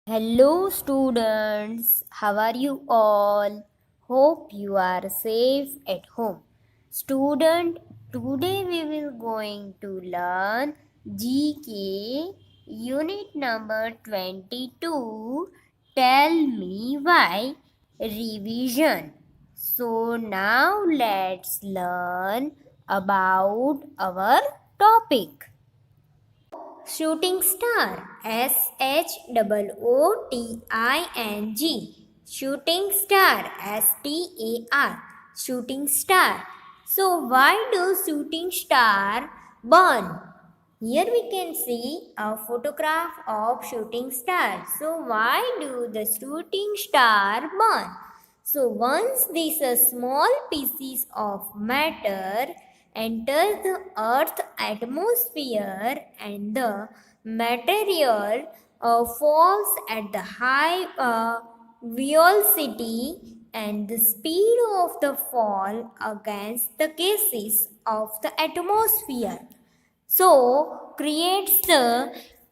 Hello, students. How are you all? Hope you are safe at home. Student, today we will going to learn GK unit number 22. Tell me why revision. So now let's learn about our topic. Shooting star. SHOOTING. Shooting star. STAR. Shooting star. So why do shooting star burn? Here we can see a photograph of shooting star. So why do the shooting star burn? So once these small pieces of matter enters the earth atmosphere and the material falls at the high velocity and the speed of the fall against the gases of the atmosphere, so creates the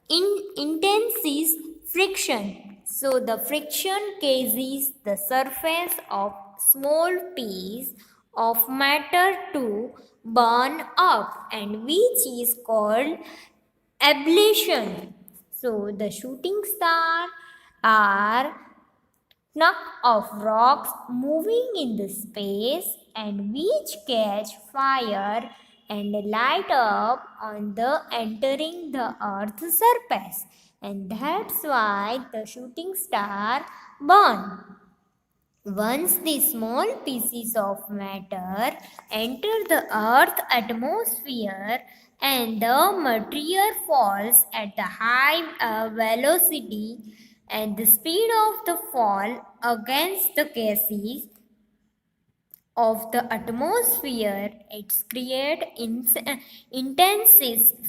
intense friction. So the friction causes the surface of small piece of matter to burn up, and which is called ablation. So the shooting star are chunk of rocks moving in the space and which catch fire and light up on the entering the earth's surface, and that's why the shooting star burn. Once the small pieces of matter enter the earth atmosphere and the material falls at the high velocity and the speed of the fall against the gases of the atmosphere, it's create intense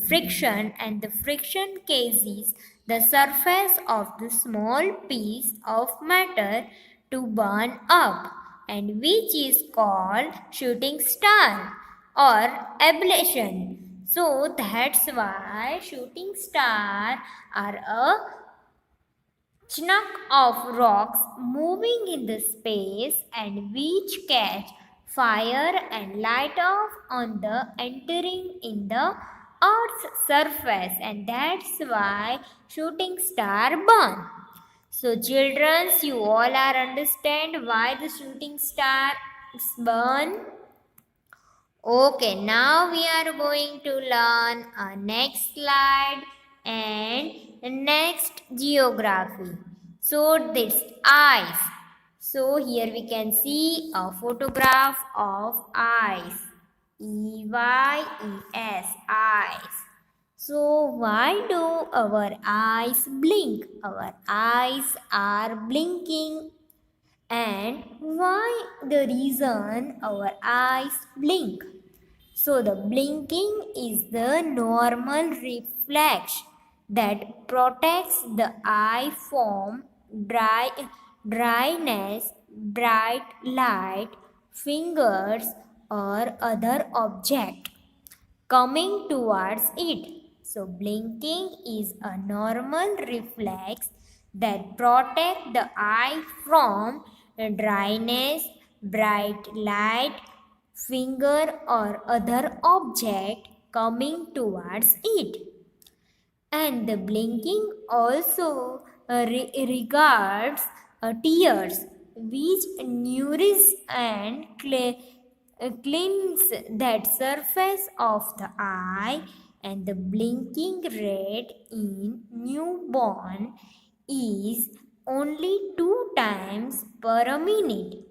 friction, and the friction causes the surface of the small piece of matter to burn up, and which is called shooting star or ablation. So that's why shooting star are a chunk of rocks moving in the space and which catch fire and light off on the entering in the earth's surface, and that's why shooting star burn. So children, you all are understand why the shooting stars burn. Okay, now we are going to learn a next slide and next geography. So this eyes. So here we can see a photograph of eyes. EYES, eyes. So why do our eyes blink? Our eyes are blinking, and why the reason our eyes blink? So the blinking is the normal reflex that protects the eye from dryness, bright light, fingers, or other object coming towards it. So blinking is a normal reflex that protects the eye from dryness, bright light, finger or other object coming towards it. And the blinking also regards tears which nourish and cleanse that surface of the eye, and the blinking rate in newborn is only 2 times per minute,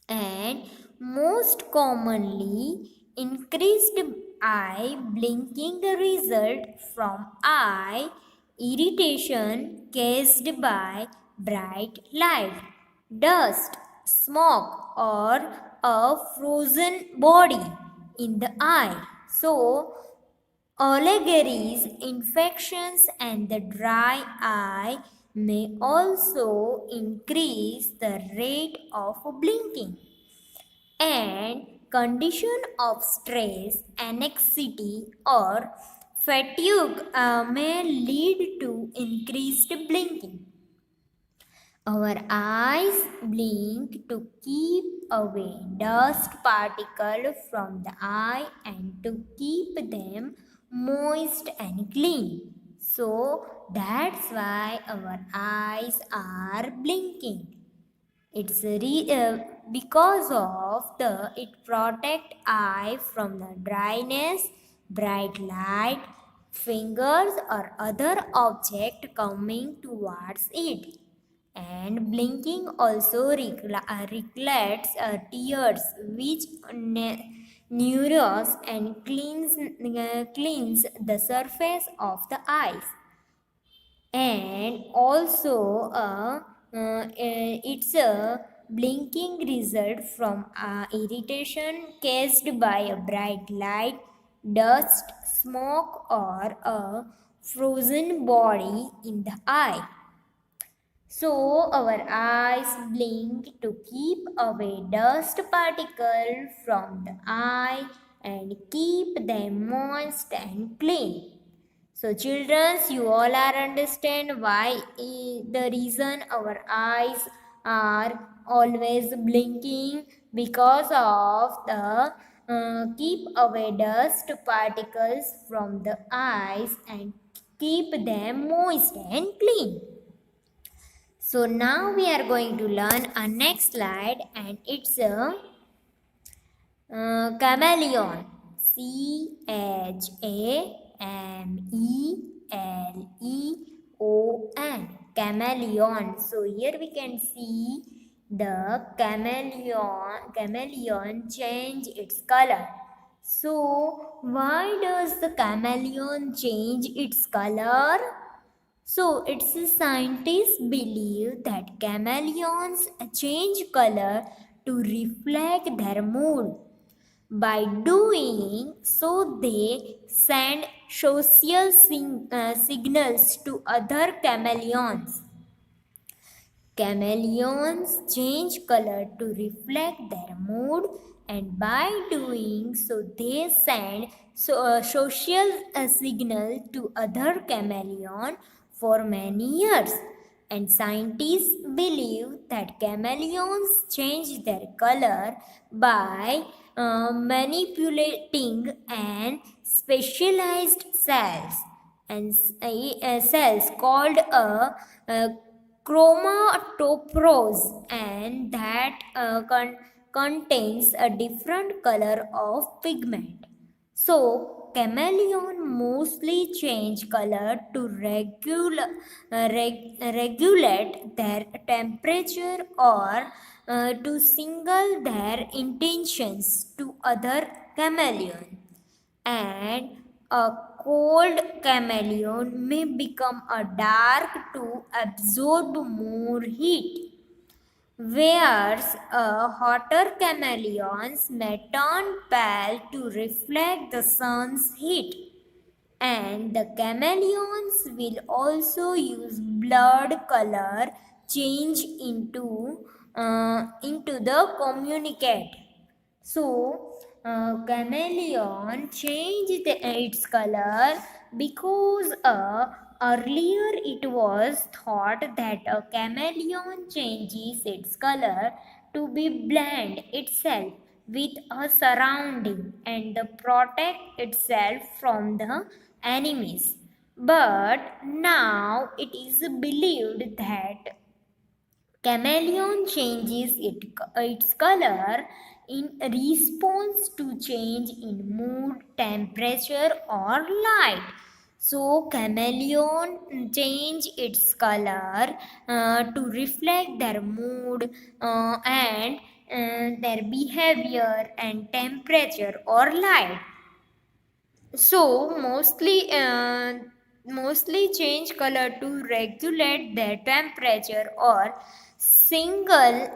and most commonly increased eye blinking result from eye irritation caused by bright light, dust, smoke, or a frozen body in the eye. So allergies, infections, and the dry eye may also increase the rate of blinking. And condition of stress, anxiety, or fatigue may lead to increased blinking. Our eyes blink to keep away dust particles from the eye and to keep them moist and clean. So that's why our eyes are blinking. Because of the it protect eye from the dryness, bright light, fingers or other object coming towards it. And blinking also reflects tears which neurons and cleans the surface of the eyes. And also it's a blinking result from irritation caused by a bright light, dust, smoke or a frozen body in the eye. So our eyes blink to keep away dust particles from the eye and keep them moist and clean. So, children, you all are understand why the reason our eyes are always blinking because of the keep away dust particles from the eyes and keep them moist and clean. So now we are going to learn a next slide and it's a chameleon. Chameleon. Chameleon. So here we can see the chameleon change its color. So why does the chameleon change its color? So its scientists believe that chameleons change color to reflect their mood. By doing so, they send social signals to other chameleons. Chameleons change color to reflect their mood, and by doing so, they send a social signal to other chameleon for many years. And scientists believe that chameleons change their color by manipulating and specialized cells and cells called a chromatophores and that contains a different color of pigment. So, chameleon mostly change color to regulate their temperature or to signal their intentions to other chameleon. And a cold chameleon may become a dark to absorb more heat, whereas a hotter chameleons may turn pale to reflect the sun's heat. And the chameleons will also use blood color change into the communicate. So, chameleon changed its color because earlier it was thought that a chameleon changes its color to be blend itself with a surrounding and protect itself from the enemies. But now it is believed that chameleon changes its color in response to change in mood, temperature or light. So chameleon change its color to reflect their mood and their behavior and temperature or light. So mostly change color to regulate their temperature or signal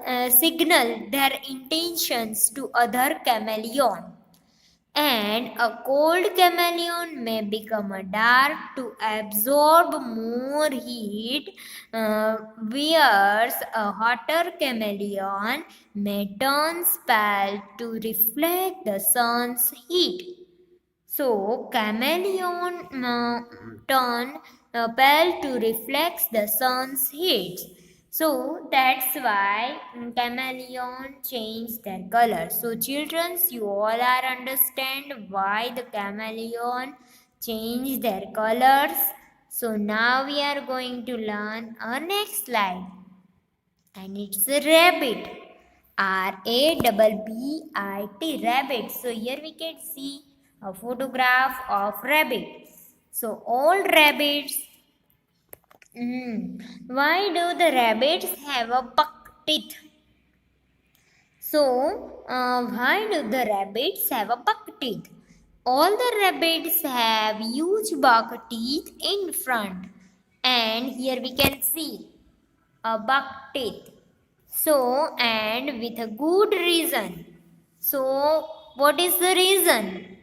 their intentions to other chameleon. And a cold chameleon may become a dark to absorb more heat, whereas a hotter chameleon may turn pale to reflect the sun's heat. So, chameleon turn pale to reflect the sun's heat. So that's why chameleon change their color. So children, you all are understand why the chameleon change their colors. So now we are going to learn our next slide, and it's a rabbit. Rabbit, rabbit. So here we can see a photograph of rabbit. So all rabbits. Why do the rabbits have a buck teeth? So, why do the rabbits have a buck teeth? All the rabbits have huge buck teeth in front, and here we can see a buck teeth. So, and with a good reason. So, what is the reason?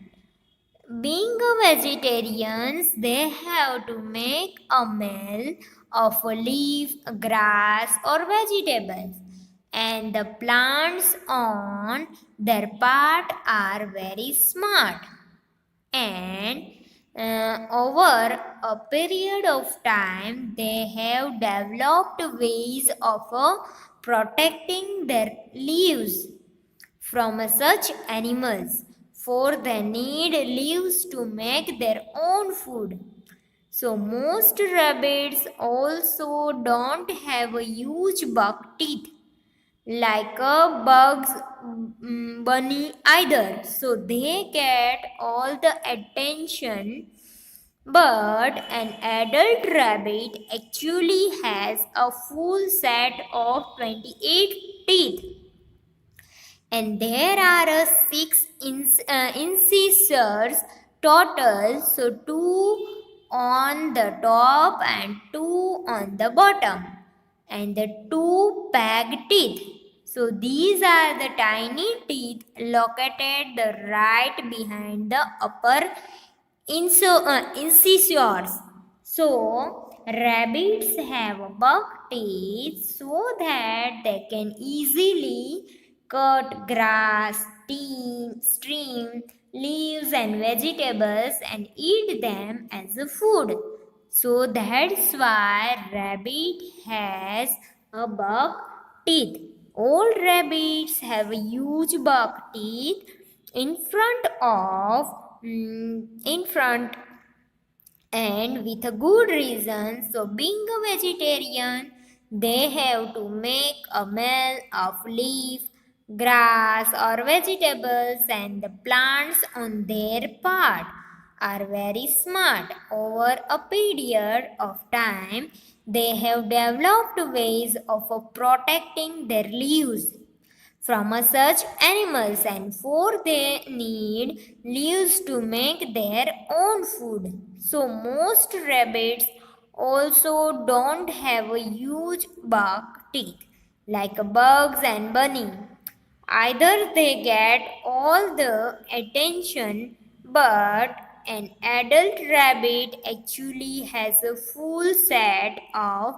Being a vegetarians, they have to make a meal of a leaf, grass, or vegetables, and the plants on their part are very smart. And over a period of time, they have developed ways of protecting their leaves from such animals, for they need leaves to make their own food. So most rabbits also don't have a huge buck teeth like a bug's bunny either. So they get all the attention, but an adult rabbit actually has a full set of 28 teeth, and there are six incisors total, so two on the top and two on the bottom, and the two peg teeth. So these are the tiny teeth located the right behind the upper incisors. So rabbits have buck teeth so that they can easily cut grass, stream, leaves and vegetables and eat them as a food. So that's why rabbit has a buck teeth. All rabbits have a huge buck teeth in front of in front, and with a good reason. So being a vegetarian, they have to make a meal of leaf, grass or vegetables, and the plants on their part are very smart. Over a period of time, they have developed ways of protecting their leaves from such animals, and for they need leaves to make their own food. So most rabbits also don't have a huge buck teeth like bugs and bunny. Either they get all the attention, but an adult rabbit actually has a full set of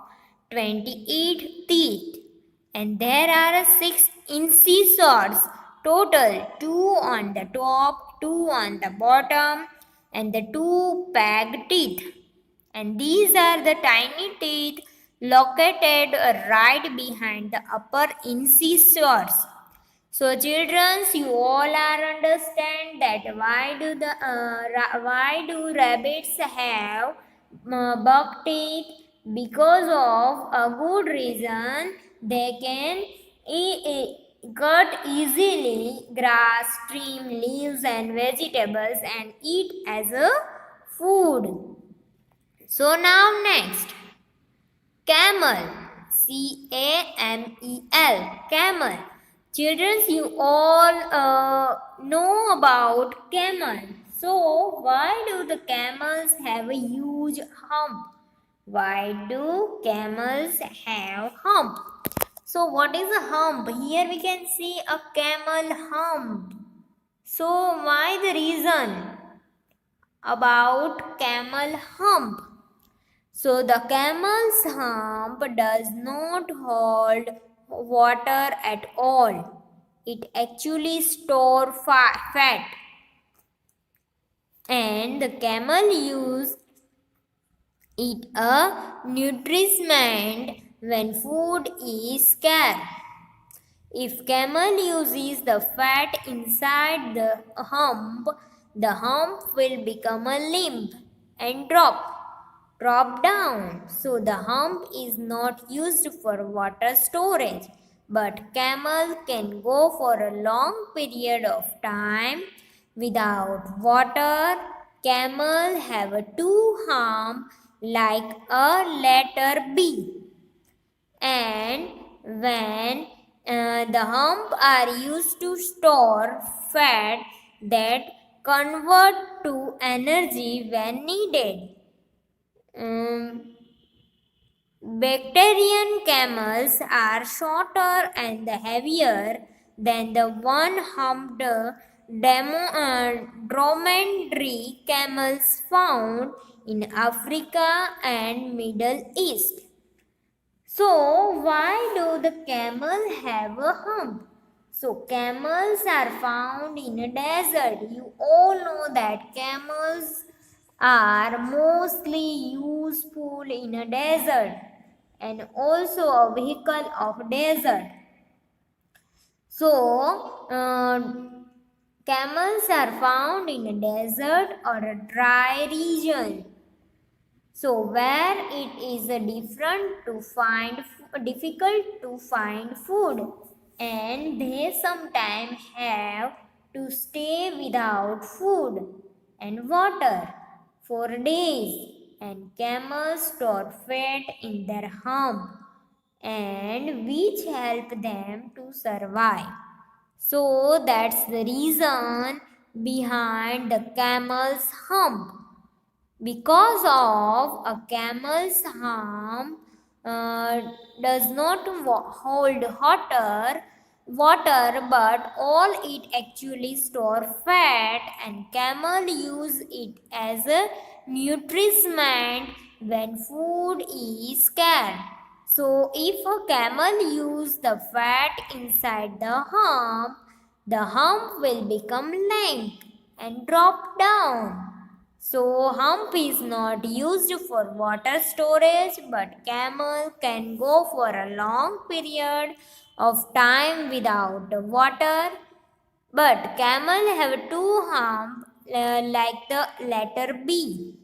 28 teeth, and there are six incisors total, two on the top, two on the bottom, and the two peg teeth. And these are the tiny teeth located right behind the upper incisors. So children, you all are understand that why do rabbits have buck teeth? Because of a good reason, they can cut easily grass, stream, leaves and vegetables and eat as a food. So now next, camel. Camel. Camel. Children, you all know about camel. So why do the camels have a huge hump? Why do camels have hump? So what is a hump? Here we can see a camel hump. So why the reason about camel hump? So the camel's hump does not hold water at all. It actually stores fat, and the camel use it a nourishment when food is scarce. If camel uses the fat inside the hump will become a limb and drop down. So the hump is not used for water storage, but camel can go for a long period of time without water. Camel have a two hump like a letter B, and when the hump are used to store fat that convert to energy when needed. Bacterian camels are shorter and heavier than the one-humped dromedary camels found in Africa and Middle East. So, why do the camel have a hump? So, camels are found in a desert. You all know that camels are mostly useful in a desert and also a vehicle of desert. So, camels are found in a desert or a dry region. So where it is difficult to find food, and they sometimes have to stay without food and water for days, and camels store fat in their hump and which help them to survive. So that's the reason behind the camel's hump. Because of a camel's hump does not hold water, but all it actually store fat, and camel use it as a nutriment when food is scarce. So if a camel use the fat inside the hump will become lank and drop down. So hump is not used for water storage, but camel can go for a long period of time without water. But camel have two hump like the letter B,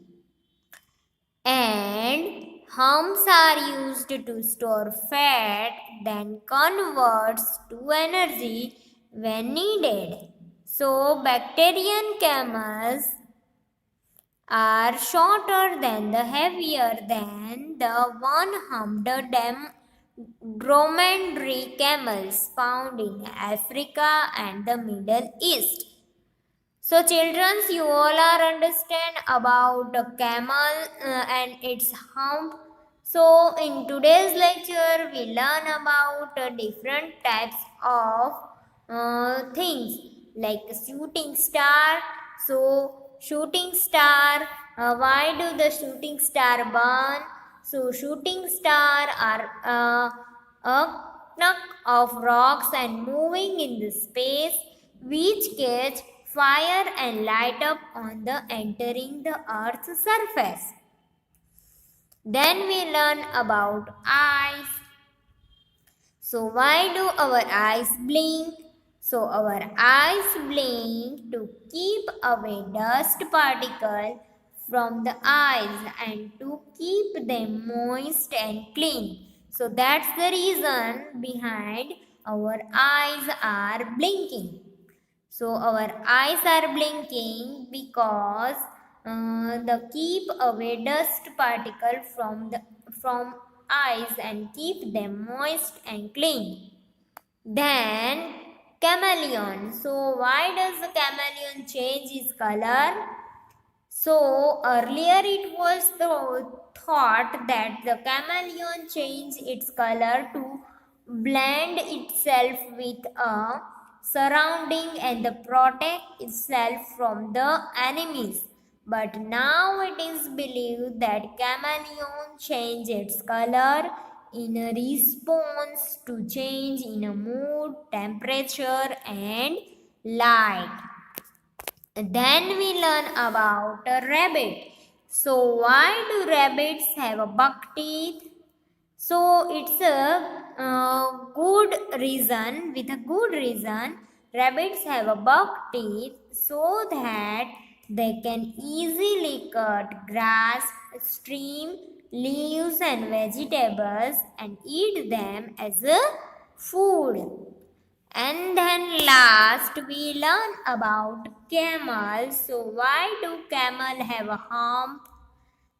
and humps are used to store fat, then converts to energy when needed. So bacterian camels are shorter than the heavier than the one-humped dromedary camels found in Africa and the Middle East. So children, you all are understand about the camel and its hump. So in today's lecture, we learn about different types of things like shooting star. So shooting star, why do the shooting star burn? So shooting star are a knock of rocks and moving in the space which catch fire and light up on the entering the earth's surface. Then we learn about eyes. So why do our eyes blink? So our eyes blink to keep away dust particle from the eyes and to keep them moist and clean. So that's the reason behind our eyes are blinking. So our eyes are blinking because the keep away dust particle from eyes and keep them moist and clean. Then chameleon. So why does the chameleon change its color? So earlier it was thought that the chameleon changed its color to blend itself with a surrounding and protect itself from the enemies. But now it is believed that chameleon changed its color in a response to change in a mood, temperature and light. Then we learn about a rabbit. So why do rabbits have a buck teeth? So it's a good reason. With a good reason, rabbits have a buck teeth so that they can easily cut grass, stream, leaves, and vegetables and eat them as a food. And then last we learn about camels. So why do camel have a hump?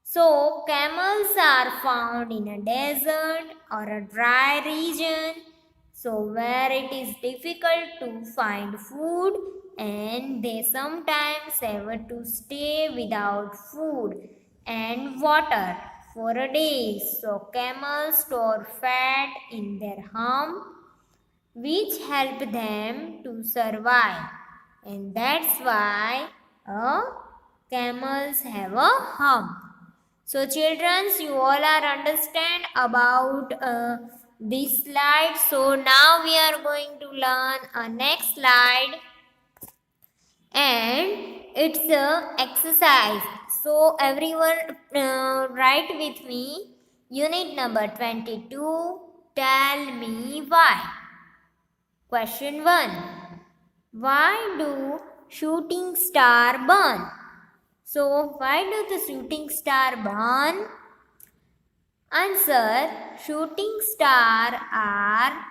So, camels are found in a desert or a dry region, so where it is difficult to find food and they sometimes have to stay without food and water for a day. So, camels store fat in their hump which help them to survive, and that's why camels have a hump. So children, you all are understand about this slide. So now we are going to learn a next slide, and it's a exercise. So everyone write with me. Unit number 22. Tell me why. Question 1. Why do shooting star burn? So why do the shooting star burn? Answer. Shooting star are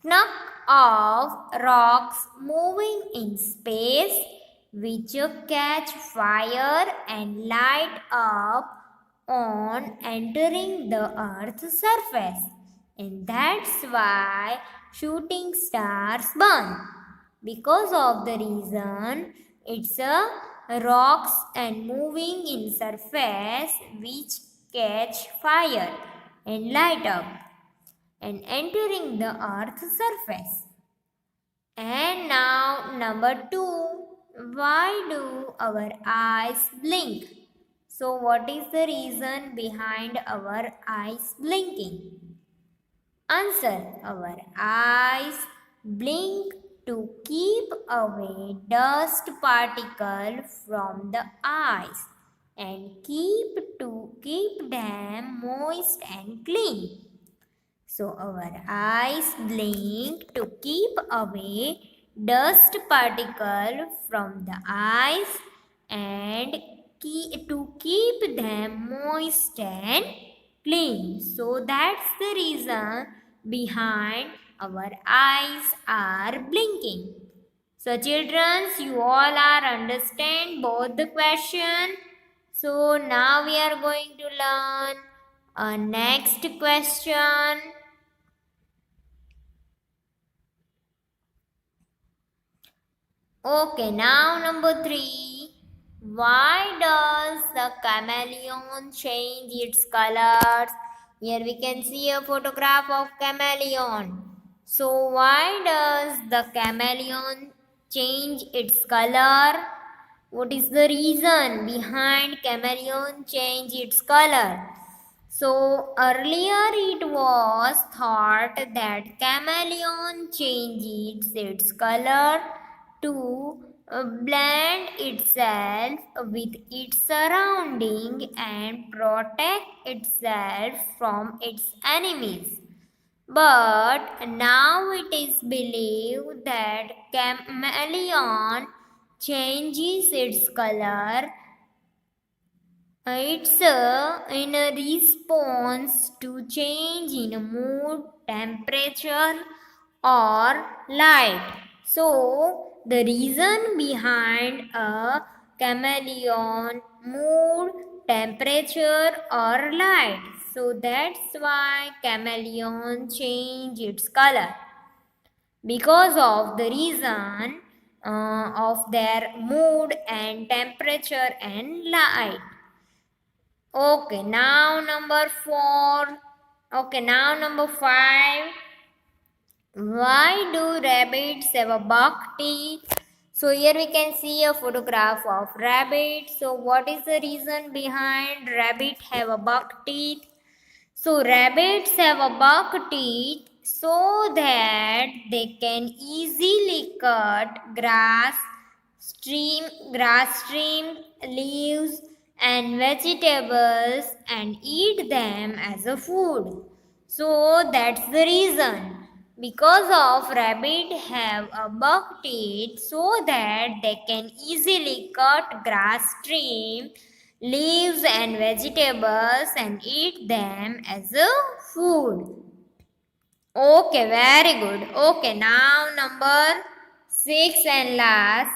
knock of rocks moving in space which catch fire and light up on entering the earth's surface, and that's why shooting stars burn. Because of the reason it's a rocks and moving in surface which catch fire and light up and entering the earth's surface. And now number 2, why do our eyes blink? So what is the reason behind our eyes blinking? Answer. Our eyes blink to keep away dust particle from the eyes and keep them moist and clean. So our eyes blink to keep away dust particle from the eyes and to keep them moist and clean. So that's the reason behind our eyes are blinking. So children, you all are understand both the question. So now we are going to learn a next question. Okay, now number 3. Why does the chameleon change its colors? Here we can see a photograph of chameleon. So why does the chameleon change its color? What is the reason behind chameleon change its color? So earlier it was thought that chameleon changes its color to blend itself with its surrounding and protect itself from its enemies. But now it is believed that chameleon changes its color. It's in a response to change in mood, temperature, or light. So, the reason behind a chameleon mood, temperature, or light. So, that's why chameleon change its color. Because of the reason of their mood and temperature and light. Okay, now number 4. Okay, now number 5. Why do rabbits have a buck teeth? So here we can see a photograph of rabbit. So what is the reason behind rabbit have a buck teeth? So rabbits have a buck teeth so that they can easily cut grass, stream, leaves, and vegetables and eat them as a food. So that's the reason. Because of rabbit have a buck teeth so that they can easily cut grass, trim leaves and vegetables and eat them as a food. Okay, very good. Okay, now number 6 and last.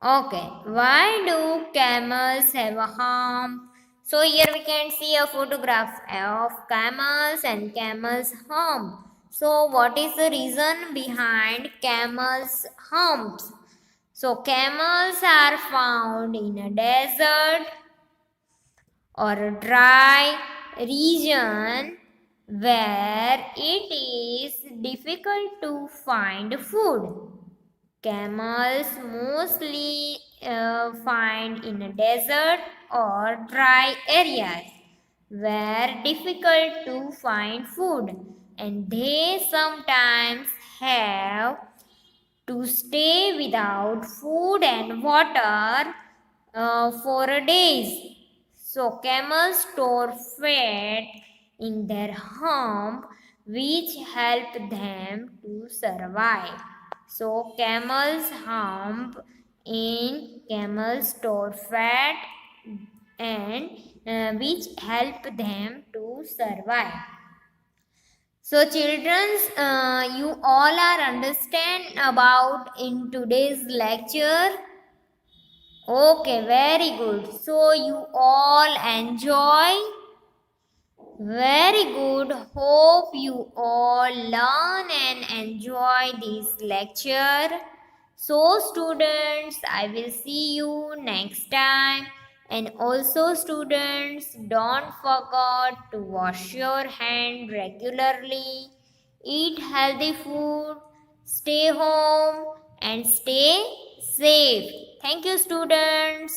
Okay, why do camels have a hump? So here we can see a photograph of camels and camels hump. So what is the reason behind camels humps? So camels are found in a desert or a dry region where it is difficult to find food. Camels mostly find in a desert or dry areas where difficult to find food, and they sometimes have to stay without food and water for days. So camels store fat in their hump which help them to survive. So camels hump in camels store fat and which help them to survive. So childrens, you all are understand about in today's lecture. Okay, very good. So you all enjoy. Very good. Hope you all learn and enjoy this lecture. So students, I will see you next time. And also students, don't forget to wash your hand regularly. Eat healthy food. Stay home and stay safe. Thank you students.